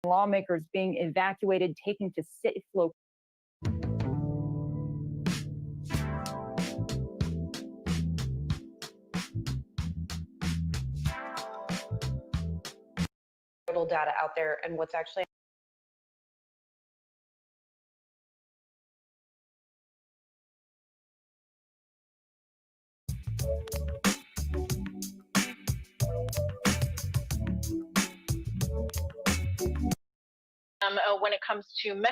lawmakers being evacuated, taken to safe locations. Data out there and what's actually when it comes to never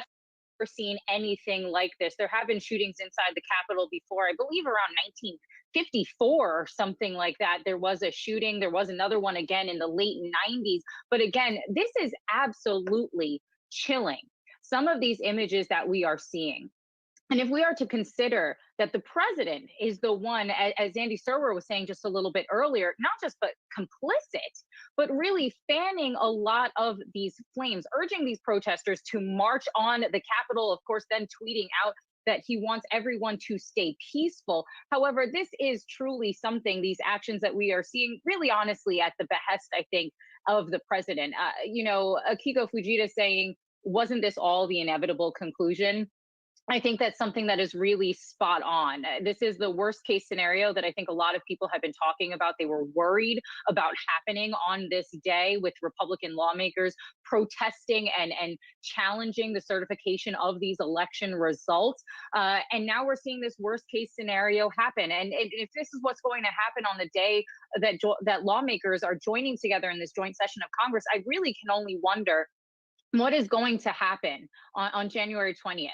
seen anything like this. There have been shootings inside the Capitol before. I believe around 1954 or something like that. There was a shooting. There was another one again in the late 90s. But again, this is absolutely chilling. Some of these images that we are seeing. And if we are to consider that the president is the one, as Andy Serwer was saying just a little bit earlier, not just but complicit, but really fanning a lot of these flames, urging these protesters to march on the Capitol, of course, then tweeting out that he wants everyone to stay peaceful. However, this is truly something, these actions that we are seeing, really honestly, at the behest, I think, of the president. Akiko Fujita saying, wasn't this all the inevitable conclusion? I think that's something that is really spot on. This is the worst case scenario that I think a lot of people have been talking about. They were worried about happening on this day with Republican lawmakers protesting and challenging the certification of these election results. And now we're seeing this worst case scenario happen. And if this is what's going to happen on the day that lawmakers are joining together in this joint session of Congress, I really can only wonder what is going to happen on January 20th.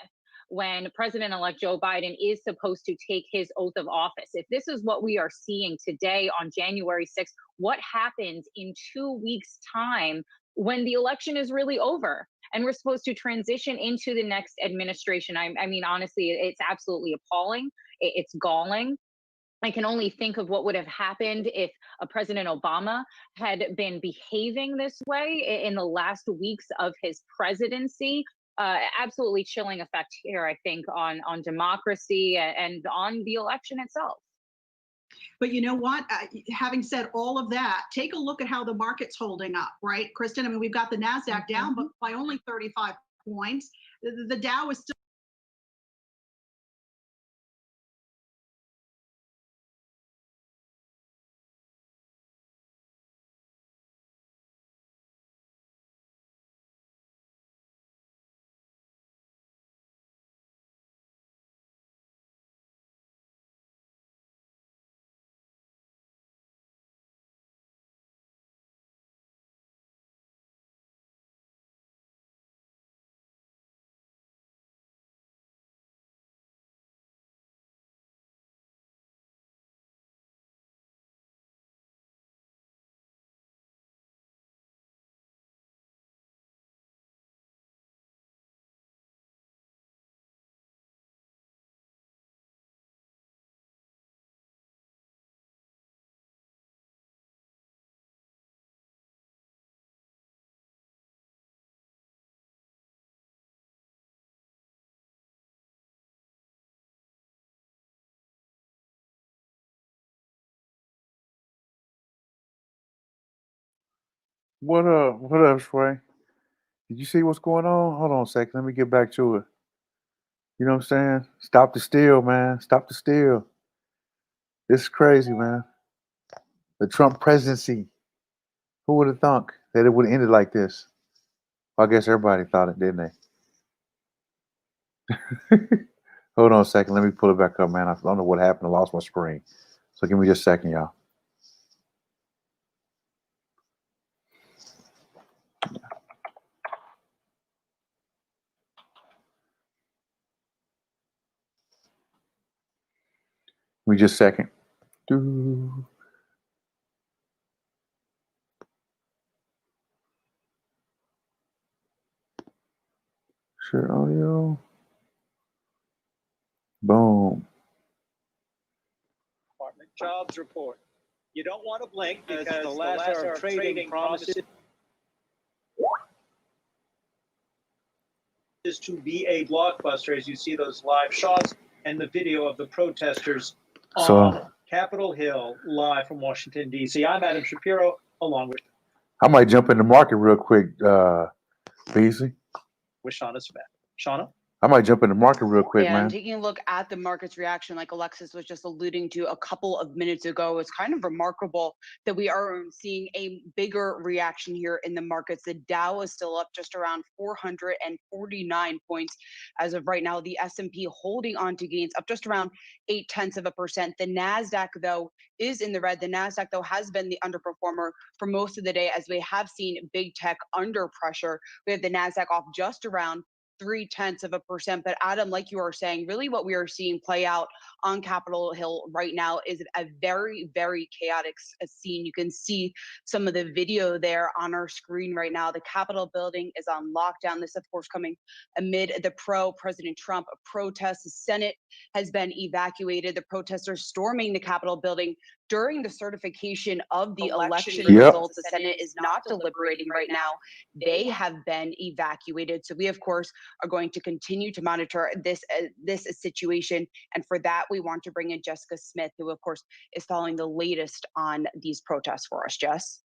When President-elect Joe Biden is supposed to take his oath of office. If this is what we are seeing today on January 6th, what happens in 2 weeks' time when the election is really over and we're supposed to transition into the next administration? I mean, honestly, it's absolutely appalling. It's galling. I can only think of what would have happened if President Obama had been behaving this way in the last weeks of his presidency. Absolutely chilling effect here, I think, on democracy and on the election itself. But you know what? Having said all of that, take a look at how the market's holding up, right, Kristen? I mean, we've got the NASDAQ down, but by only 35 points. The Dow is still What up, Sway? Did you see what's going on? Hold on a second. Let me get back to it. You know what I'm saying? Stop the steal, man. Stop the steal. This is crazy, man. The Trump presidency. Who would have thunk that it would have ended like this? Well, I guess everybody thought it, didn't they? Hold on a second. Let me pull it back up, man. I don't know what happened. I lost my screen. So give me just a second, y'all. Give me just a second. Share audio. Boom. Jobs report. You don't want to blink because the last hour of trading promises to be a blockbuster as you see those live shots and the video of the protesters on Capitol Hill live from Washington, D.C. I'm Adam Shapiro along with I might jump in the market real quick, Beasley. with Shauna Smith. Shauna? I might jump in the market real quick, Yeah, man. and taking a look at the market's reaction, like Alexis was just alluding to a couple of minutes ago, it's kind of remarkable that we are seeing a bigger reaction here in the markets. The Dow is still up just around 449 points as of right now. The S&P holding on to gains up just around 0.8%. The Nasdaq, though, is in the red. The Nasdaq, though, has been the underperformer for most of the day, as we have seen big tech under pressure. We have the Nasdaq off just around 0.3%. But Adam, like you are saying, really what we are seeing play out on Capitol Hill right now is a very, very chaotic scene. You can see some of the video there on our screen right now. The Capitol building is on lockdown. This, of course, coming amid the pro-President Trump protests. The Senate has been evacuated. The protesters storming the Capitol building during the certification of the election results. The Senate is not deliberating right now. They have been evacuated. So we, of course, are going to continue to monitor this situation. And for that, we want to bring in Jessica Smith, who, of course, is following the latest on these protests for us. Jess?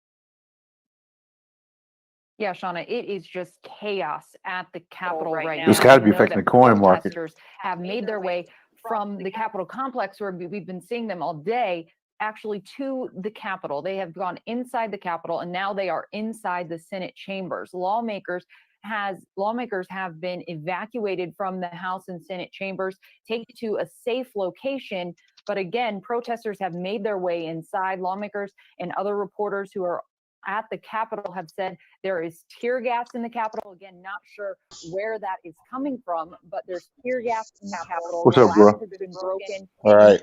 Yeah, Shauna, it is just chaos at the Capitol right now. It's got to be We know affecting that the coin market. protesters have made their way from the Capitol complex, where we've been seeing them all day, actually to the Capitol. They have gone inside the Capitol, and now they are inside the Senate chambers. Lawmakers have been evacuated from the House and Senate chambers, taken to a safe location. But again, protesters have made their way inside. Lawmakers and other reporters who are at the Capitol have said there is tear gas in the Capitol. Again, not sure where that is coming from, but there's tear gas in the Capitol. What's up, bro? Glass has been broken. All right.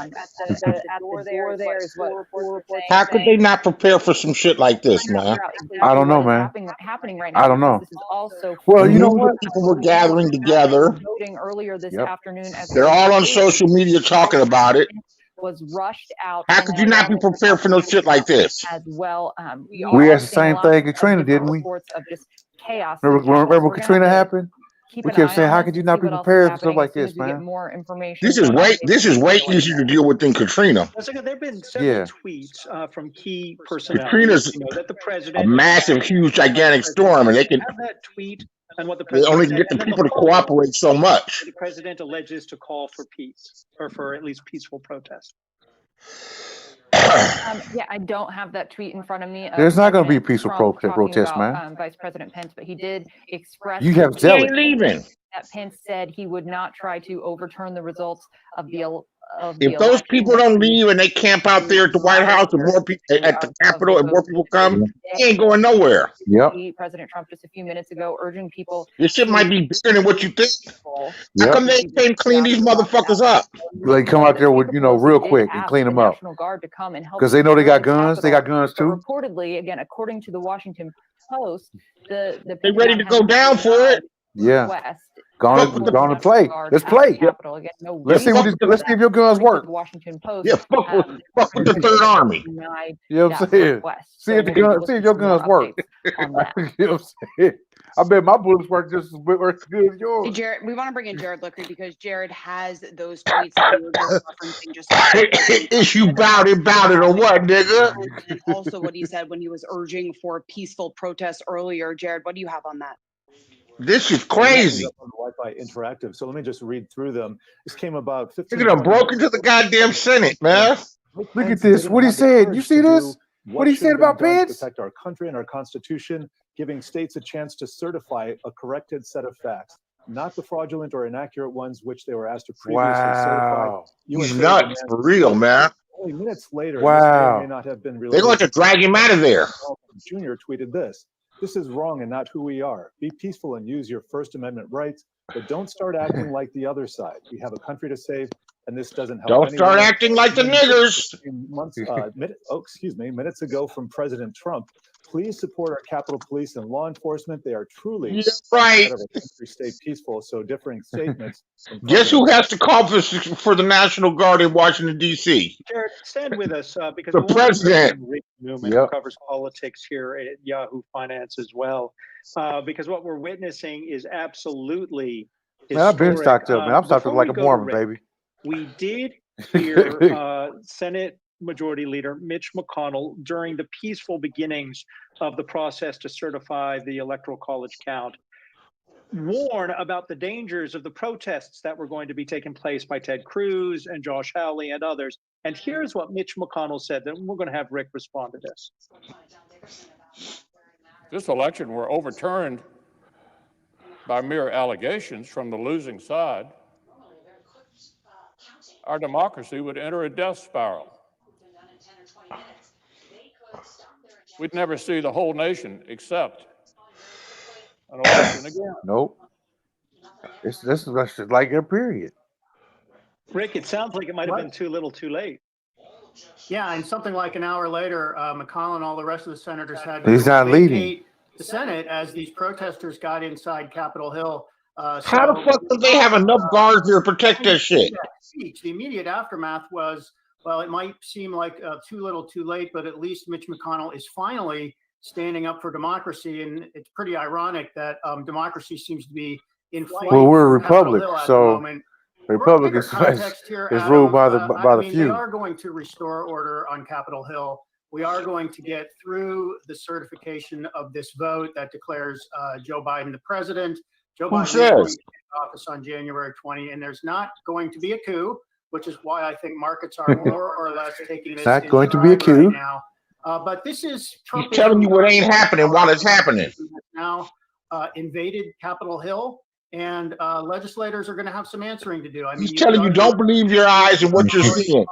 At the door there is what reports are saying. How could they not prepare for some shit like this, man? I don't know, man. Happening right now. I don't know. This is also Well, you know Knew what? that people were gathering together. voting earlier this Yep. afternoon. As They're all on social media talking about it. was rushed out. How could you not be prepared for no shit like this? As well, We are asked the seeing same lots thing of Katrina did, different didn't we? reports of just chaos. in the Remember Capitol. when We're gonna Katrina have to happened? keep We an kept eye saying, on how this could you and not see be what else is prepared for happening stuff like as soon this, as we get man? more information. This is from way updates. easier to deal with than Katrina. Jessica, there have been several Yeah. tweets from key personnel. Katrina's That the a president, massive, huge, gigantic storm, and they can have that tweet and what the they president only said, get the and then people to photo cooperate so much. where the president alleges to call for peace, or for at least peaceful protest. Yeah, I don't have that tweet in front of me. There's not going to be a President peaceful Trump talking protest, about, man. Vice President Pence, but he did express You have He zealots. ain't leaving. that Pence said he would not try to overturn the results of the If those people don't leave and they camp out there at the White House and more people at the Capitol and more people come, he ain't going nowhere. Yep. President Trump just a few minutes ago urging people. This shit might be bigger than what you think. How Yep. come they can't clean these motherfuckers up? They come out there with, real quick and clean them up. National Guard to come and help Because they know they got secure the guns. They got Capitol. guns But too. reportedly, again, according to the Washington Post, the They ready to go down for it. Yeah. West. Gone to play. Let's play. Let's see let's see if your guns work. The Washington Post. Yeah, fuck with the Third Army. Denied You know what I'm that saying? request. See if the gun, see if your guns work. On that. You know what I'm saying? I bet my bullets work just as good as Hey, yours. Jared, we want to bring in Jared Looker because Jared has those tweets that we were just referencing just Is you bout it or what, nigga? and also what he said when he was urging for peaceful protest earlier. Jared, what do you have on that? This is crazy. On the Wi-Fi Interactive. So let me just read through them. This came about 15. Look at them broke into the goddamn Senate, man. Look at this. What he said. You see this? What he said about Pence? Protect our country and our Constitution, giving states a chance to certify a corrected set of facts, not the fraudulent or inaccurate ones which they were asked to previously certify. Wow. He's nuts for real, man. Only minutes later, Wow. this may or may not have been They're going to drag him out of there. Jr. tweeted this. This is wrong and not who we are. Be peaceful and use your First Amendment rights, but don't start acting like the other side. We have a country to save, and this doesn't help Don't start anyone. acting like the niggers. Minutes ago from President Trump. Please support our Capitol Police and law enforcement. They are truly Yeah, right. out of our country, stay peaceful. So differing statements. from Guess who President has to call for the National Guard in Washington, D.C.? Jared, stand with us because The we want to bring president. in Rick Newman, Yep. who covers politics here at Yahoo Finance as well. Because what we're witnessing is absolutely Man, I've been historic. stocked up, man. I'm stocked up Before like we a go to Mormon, Rick, baby. We did hear Senate Majority Leader Mitch McConnell during the peaceful beginnings of the process to certify the Electoral College count warn about the dangers of the protests that were going to be taking place by Ted Cruz and Josh Hawley and others. And here's what Mitch McConnell said. Then we're going to have Rick respond to this. This election were overturned by mere allegations from the losing side, our democracy would enter a death spiral. We'd never see the whole nation accept an election again. Nope. This is like a period. Rick, it sounds like it might have been too little too late. Yeah, and something like an hour later, McConnell and all the rest of the senators had He's not leading vacate the Senate as these protesters got inside Capitol Hill. How the fuck do they have enough guards there to protect that shit? The immediate aftermath was, well, it might seem like too little too late, but at least Mitch McConnell is finally standing up for democracy. And it's pretty ironic that democracy seems to be in flight. Well, we're a on Capitol republic, Hill at the so moment. Republicans is ruled by the They few. are going to restore order on Capitol Hill. We are going to get through the certification of this vote that declares Joe Biden the president. Joe Biden is going to take office on January 20, and there's not going to be a coup, which is why I think markets are more or less taking this. It's not going to be a coup. Right now. But this is Trump. He's telling you what ain't happening while it's happening. Now invaded Capitol Hill. And legislators are going to have some answering to do. I mean, He's telling you don't believe your eyes and what you're seeing.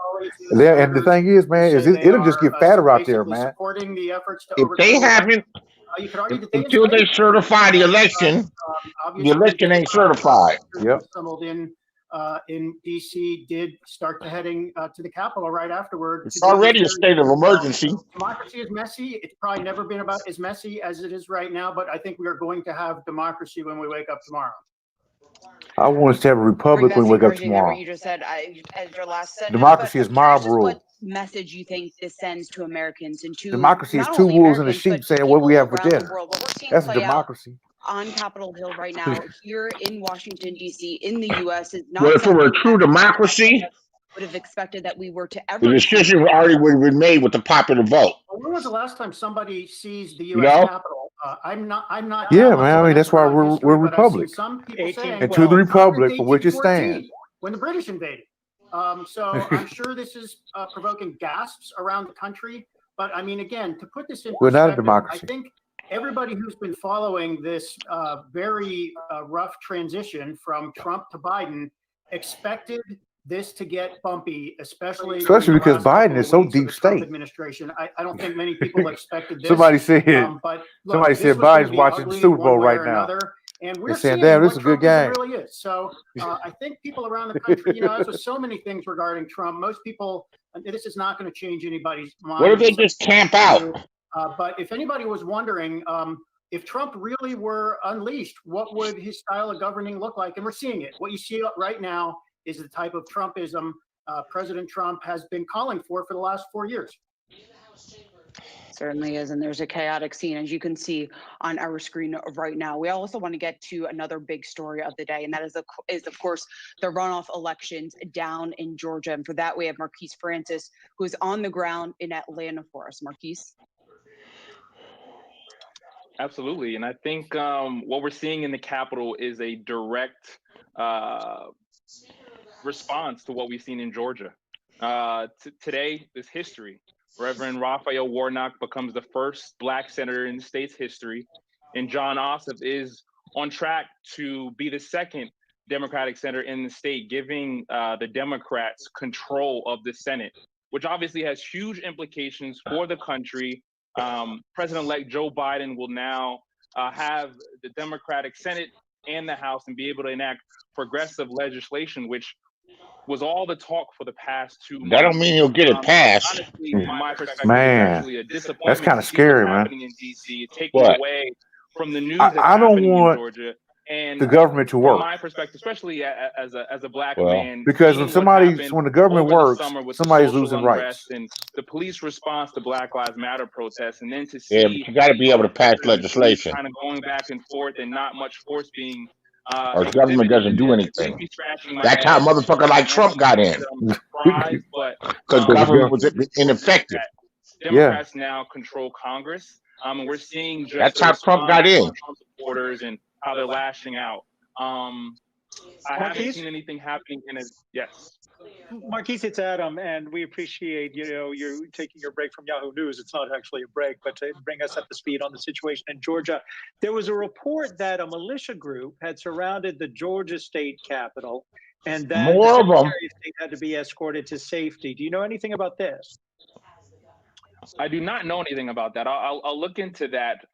Yeah, and the thing is, man, is it'll just get fatter out there, man. Supporting the efforts to If they haven't, you could argue that until they certify the election ain't certified. Yep. Assembled in DC did start to heading to the Capitol right afterward. It's already a state of emergency. Democracy is messy. It's probably never been about as messy as it is right now, but I think we are going to have democracy when we wake up tomorrow. I want us to have a republic when we wake up What tomorrow. you just said as your last sentence. Democracy is mob Just rule. What message you think this sends to Americans and to Democracy is not two only wolves and a Americans, sheep but saying what we have people for around the dinner. world. What we're seeing That's play out democracy. on Capitol Hill right now, here in Washington D.C., in the U.S., is not. Well, if it were a something true that democracy, would have expected that we were to the ever. decision already would have been made with the popular vote. When was the last time somebody seized the You U.S. know? Capitol? I'm not. Yeah, much man, of I mean, an that's why expert on we're history, but I've seen republic. some people saying, And to the republic for which it 1814, stands. when the British invaded. So I'm sure this is provoking gasps around the country. But I mean, again, to put this in We're not a perspective, democracy. I think everybody who's been following this very rough transition from Trump to Biden expected this to get bumpy, especially Especially during the because last couple Biden of is so weeks of deep the Trump state. administration. I don't think many people expected this. Somebody said, But look, somebody this said was gonna Biden's be watching the ugly Super Bowl one way right or now. another. And we're They're saying, seeing damn, what this is a good Trumpism game. really is. So I think people around the country, as with so many things regarding Trump, most people, this is not going to change anybody's mind. What if they just camp out? But if anybody was wondering, if Trump really were unleashed, what would his style of governing look like? And we're seeing it. What you see right now is the type of Trumpism President Trump has been calling for the last 4 years. Certainly is, and there's a chaotic scene, as you can see on our screen right now. We also want to get to another big story of the day, and that is of course the runoff elections down in Georgia. And for that, we have Marquise Francis, who is on the ground in Atlanta for us. Marquise. Absolutely, and I think what we're seeing in the Capitol is a direct response to what we've seen in Georgia. Today is history. Reverend Raphael Warnock becomes the first Black senator in the state's history, and Jon Ossoff is on track to be the second Democratic senator in the state, giving the Democrats control of the Senate, which obviously has huge implications for the country. President-elect Joe Biden will now have the Democratic Senate and the House and be able to enact progressive legislation, which was all the talk for the past 2 months. That don't mean he'll get it passed. Honestly, from my perspective, Man, it's actually a disappointment that's kind of to see scary, what's man. happening in DC, taking What? away from the news I that's don't happening want in Georgia. And the government to from work. my perspective, especially as a Black Well, man, Because seeing when what happened when the government over the works, summer with the somebody's social losing unrest rights. and the police response to Black Lives Matter protests, and then to Yeah, see but you got to be able to pass officers and police legislation. kind of going back and forth and not much force being Our government doesn't do anything. That's how motherfucker like Trump got in. Because government was ineffective. Democrats now control Congress, and we're seeing just That's how Trump got in. Trump supporters and how they're lashing out. I haven't seen anything happening in it. Yes. Marquise, it's Adam, and we appreciate, you taking your break from Yahoo News. It's not actually a break, but to bring us up to speed on the situation in Georgia. There was a report that a militia group had surrounded the Georgia state capitol, and that More of the them. Secretary of State had to be escorted to safety. Do you know anything about this? I do not know anything about that. I'll look into that.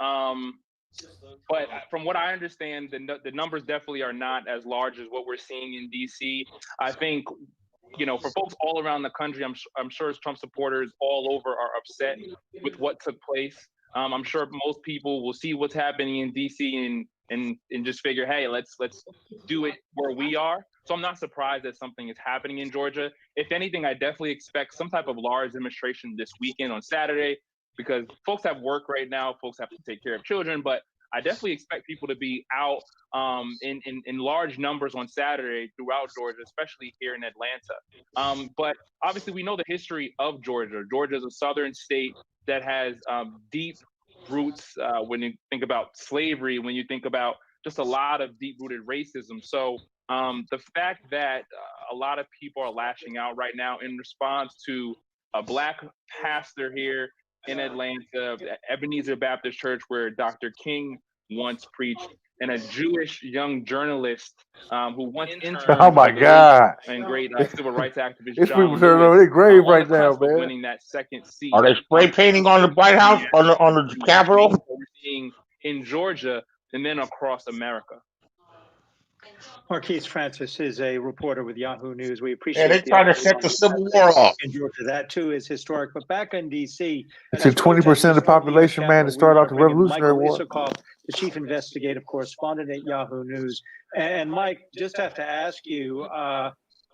But from what I understand, the numbers definitely are not as large as what we're seeing in DC. I think, for folks all around the country, I'm sure Trump supporters all over are upset with what took place. I'm sure most people will see what's happening in DC and just figure, hey, let's do it where we are. So I'm not surprised that something is happening in Georgia. If anything, I definitely expect some type of large demonstration this weekend on Saturday, because folks have work right now, folks have to take care of children, but I definitely expect people to be out in large numbers on Saturday throughout Georgia, especially here in Atlanta. But obviously we know the history of Georgia. Georgia is a southern state that has deep roots when you think about slavery, when you think about just a lot of deep-rooted racism. So the fact that a lot of people are lashing out right now in response to a Black pastor here in Atlanta, Ebenezer Baptist Church, where Dr. King once preached, and a Jewish young journalist who once interned. Oh my God! And great civil rights activist It's John people turning Lewis, over their grave on right the now, cusp of man. winning that second seat. Are they spray painting on the White House, on the Capitol? What we're seeing in Georgia and then across America. Marquise Francis is a reporter with Yahoo News. We appreciate. Yeah, they trying to set the Civil War off in Georgia. That too is historic. But back in DC, It took 20% of the population, man, to start off the Revolutionary War. Isikoff, the chief investigative correspondent at Yahoo News. And Mike, just have to ask you,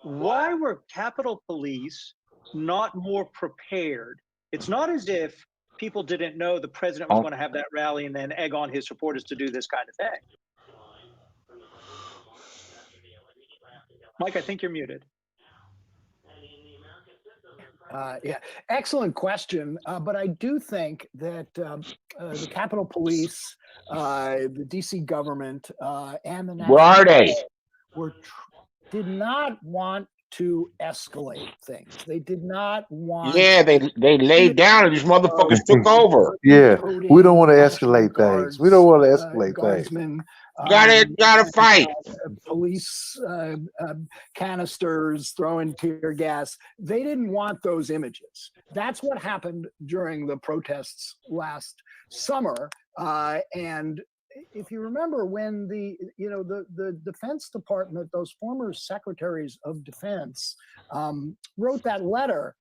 why were Capitol Police not more prepared? It's not as if people didn't know the president was going to have that rally and then egg on his supporters to do this kind of thing. Mike, I think you're muted. Yeah, excellent question. But I do think that the Capitol Police, the DC government, and the National Where are they? Did not want to escalate things. They did not want. Yeah, they laid down and these motherfuckers took over. Yeah, we don't want to escalate things. We don't want to escalate things. Guardsmen, Gotta fight. Police canisters, throwing tear gas. They didn't want those images. That's what happened during the protests last summer. And if you remember when the Defense Department, those former secretaries of defense, wrote that letter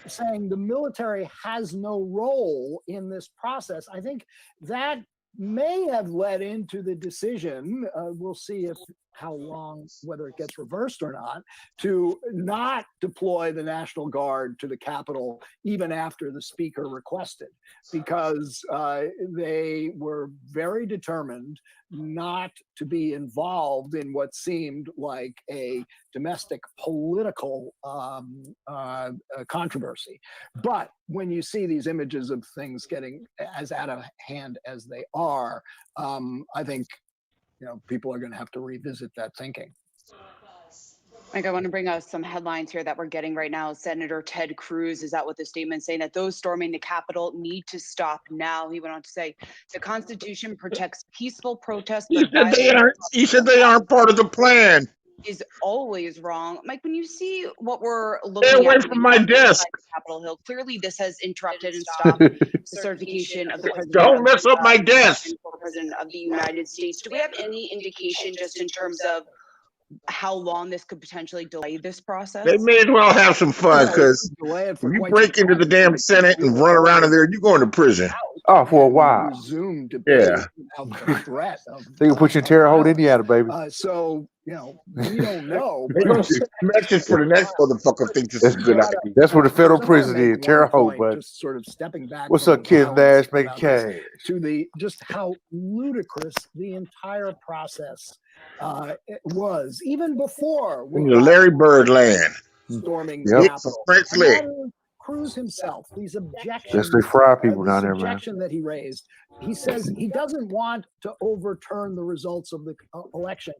saying the military has no role in this process, I think that may have led into the decision, we'll see how long, whether it gets reversed or not, to not deploy the National Guard to the Capitol even after the Speaker requested, because they were very determined not to be involved in what seemed like a domestic political controversy. But when you see these images of things getting as out of hand as they are, I think people are going to have to revisit that thinking. Mike, I want to bring us some headlines here that we're getting right now. Senator Ted Cruz is out with a statement saying that those storming the Capitol need to stop now. He went on to say the Constitution protects peaceful protests. He said they aren't part of the plan. Is always wrong. Mike, when you see what we're looking at. Stay away from my desk. Capitol Hill, clearly this has interrupted and stopped the certification of the president. Don't mess up my desk. President of the United States. Do we have any indication just in terms of how long this could potentially delay this process? They may as well have some fun, because when you break into the damn Senate and run around in there, you're going to prison. Oh, for a and while. resume debate Yeah. without the threat of They can put you in Terre Haute, Indiana, baby. so we don't know. They're gonna send messages for the next motherfucker who thinks this is a good idea. That's where the federal Just wanna prison make is, Terre one Haute, point, but just sort of stepping back. what's from up, the Kid violence Nash making about this, cash? to the just how ludicrous the entire process it was, even before we Into Larry Bird land. storming Yep. the Hit for Capitol. French And lick. then Cruz himself, these Yes, objections, they fry people this down there, man. objection that he raised, he says he doesn't want to overturn the results of the election.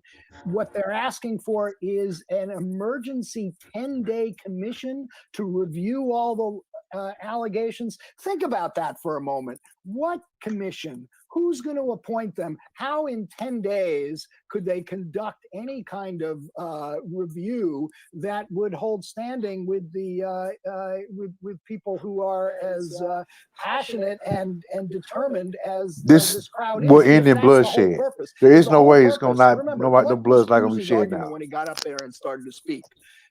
What they're asking for is an emergency 10-day commission to review all the allegations. Think about that for a moment. What commission? Who's going to appoint them? How in 10 days could they conduct any kind of review that would hold standing with the with people who are as passionate and determined as this crowd is? will if end in that's the whole bloodshed. purpose. There If is the no whole way it's gonna purpose- not remember, nobody, no what blood's was not gonna be Cruz's shed argument now. when he got up there and started to speak?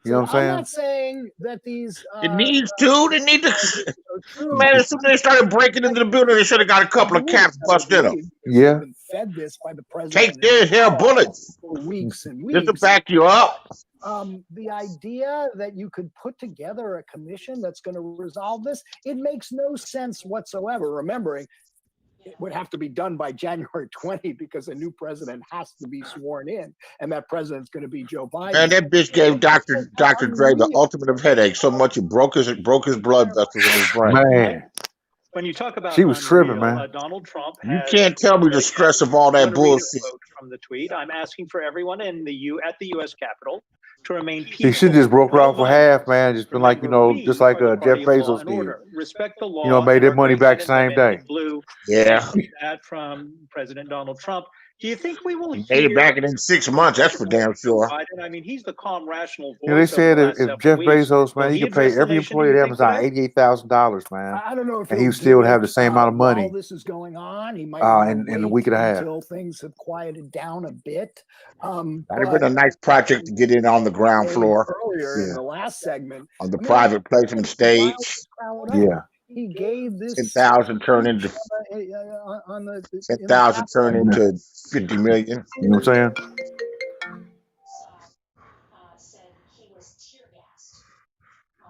You know what I'm I'm saying? not saying that these It needs to. They need to. are true. Man, as soon as they started breaking into the building, they should have got a couple of caps bust in them. Yeah. Been fed this by the president Take their hair bullets for weeks and just to weeks. back you up. The idea that you could put together a commission that's going to resolve this, it makes no sense whatsoever. Remembering it would have to be done by January 20 because a new president has to be sworn in, and that president's going to be Joe Biden. Man, that bitch gave Dr. Dre the ultimate of headache so much it broke his blood vessels in his brain. Man, When you talk about she was tripping, unreal, man. Donald Trump. You has- can't tell me the stress of all I'm that gonna read a bullshit. quote from the tweet. I'm asking for everyone in at the U.S. Capitol to remain peaceful. He should just broke her no off for half, man. Just been like, Remember, we just like are the Jeff party of law Bezos and did. order. Respect the law. You know, made and that our money great back men the and same women in day. Blue. Yeah. That from President Donald Trump. Do you think we will He made it hear back in 6 months. That's for damn sure. Biden? I mean, he's the calm, rational voice. You know, they of the said last if several Jeff weeks. Bezos, Will man, he could pay address the every nation, employee you at think, Amazon today? $88,000, man. I don't know if And he he'll would still do have it, the same amount of money. while this is going on. He might in a week and a half. until things have quieted down a bit. That'd have been a nice project to get in on the ground floor. Earlier in Yeah. the last segment, On the private placement stage. Yeah. he gave this 10,000 turn into on the 10,000 turn into 50 million. You know what I'm saying? Said he was tear gassed.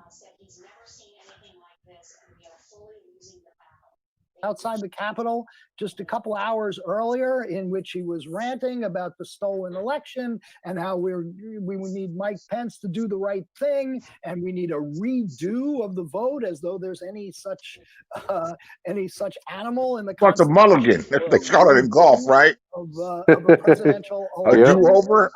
Said he's never seen anything like this, and we are fully losing the battle. outside the Capitol just a couple hours earlier, in which he was ranting about the stolen election and how we would need Mike Pence to do the right thing, and we need a redo of the vote, as though there's any such animal in the What's a mulligan? They call it in golf, right? of a presidential A election. do-over?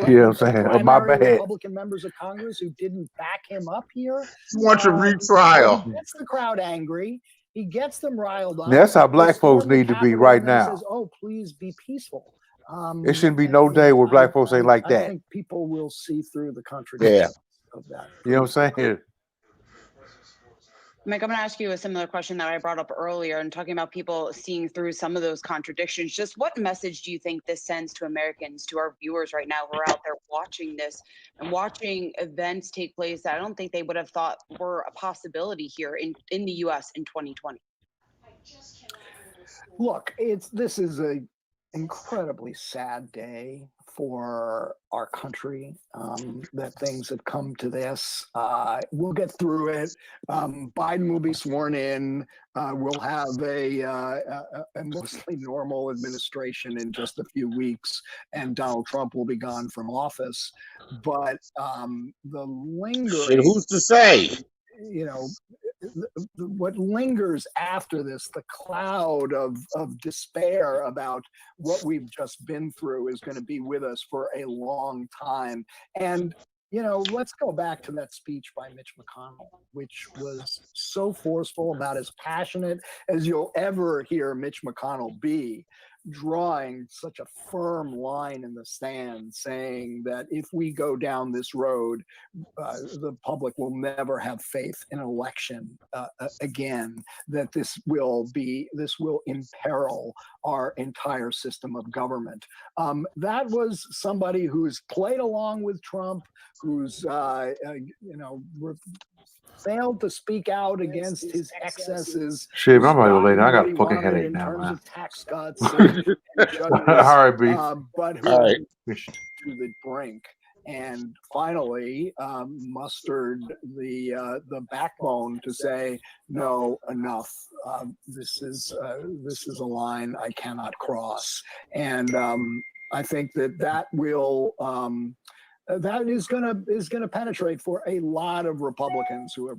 Yeah, I'm saying, oh, my Primary bad. Republican members of Congress who didn't back him up here. He wants a retrial. He gets the crowd angry. He gets them riled up. That's how They black folks storm the need to be Capitol, right and then now. Says, "Oh, please be peaceful." It shouldn't be no day where black folks ain't like I that. think people will see through the contradictions of that. You know what I'm saying? Mike, I'm going to ask you a similar question that I brought up earlier and talking about people seeing through some of those contradictions. Just what message do you think this sends to Americans, to our viewers right now who are out there watching this and watching events take place that I don't think they would have thought were a possibility here in the US in 2020? Look, this is a incredibly sad day for our country, that things have come to this. We'll get through it. Biden will be sworn in. We'll have a mostly normal administration in just a few weeks, and Donald Trump will be gone from office. But the lingering, Shit, who's to say? you know, what lingers after this, the cloud of despair about what we've just been through, is going to be with us for a long time. And, you know, let's go back to that speech by Mitch McConnell, which was so forceful, about as passionate as you'll ever hear Mitch McConnell be, drawing such a firm line in the sand, saying that if we go down this road, the public will never have faith in an election again, that this will imperil our entire system of government. That was somebody who's played along with Trump, who's failed to speak out against his excesses. Shit, I'm about to go stopped lay down. I got what a he fucking wanted headache in now, terms man. of tax cuts and judges, All right, B. but who All right. to the brink, and finally mustered the backbone to say, no, enough. This is a line I cannot cross, and I think that will that is gonna penetrate for a lot of Republicans who have